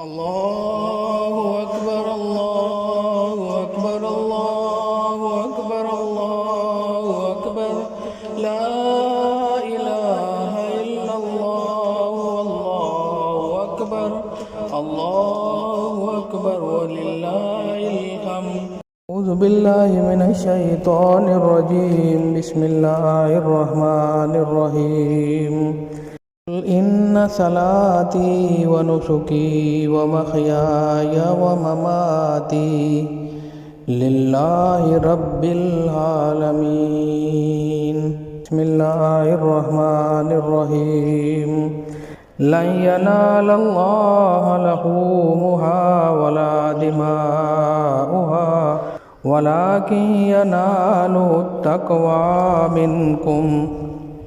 अल्लाहु अकबर अल्लाहु अकबर अल्लाहु अकबर अल्लाहु अकबर ला इलाहा इल्लल्लाहु अल्लाहु अकबर वलिल्लाहिल हम्द। अऊज़ु बिल्लाहि मिनश शैतानिर रजीम बिस्मिल्लाहिर रहमानिर रहीम। इन्ना सलाती व नुसुकी व महयाया व ममाती लिल्लाहि रब्बिल आलमीन। बिस्मिल्लाहिर रहमानिर रहीम। लन यनालल्लाह लहूमुहा वला दिमाउहा वलाकिन यनालुहुत तक़वा मिनकुम।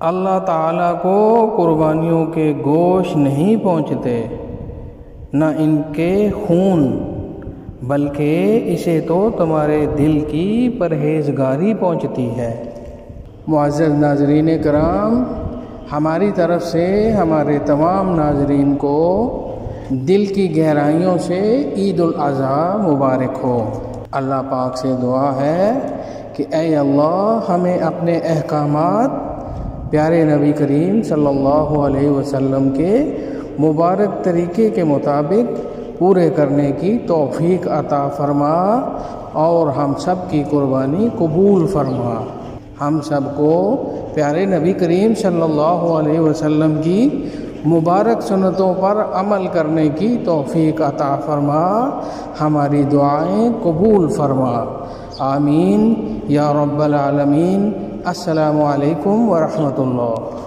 अल्लाह ताला को कुर्बानियों के गोश्त नहीं पहुँचते न इनके खून, बल्कि इसे तो तुम्हारे दिल की परहेजगारी पहुँचती है। मुअज़्ज़ज़ नाज़रीन कराम, हमारी तरफ से हमारे तमाम नाज़रीन को दिल की गहराइयों से ईद उल अज़हा मुबारक हो। अल्लाह पाक से दुआ है कि ऐ अल्लाह, हमें अपने अहकामात प्यारे नबी करीम सल्लल्लाहु अलैहि वसल्लम के मुबारक तरीक़े के मुताबिक पूरे करने की तौफ़ीक अता फ़रमा और हम सब की कुर्बानी कबूल फ़रमा। हम सब को प्यारे नबी करीम सल्लल्लाहु अलैहि वसल्लम की मुबारक सुन्नतों पर अमल करने की तौफ़ीक अता फ़रमा। हमारी दुआएं कबूल फ़रमा। आमीन या रब्बल आलमीन। अस्सलामु अलैकुम व रहमतुल्लाह।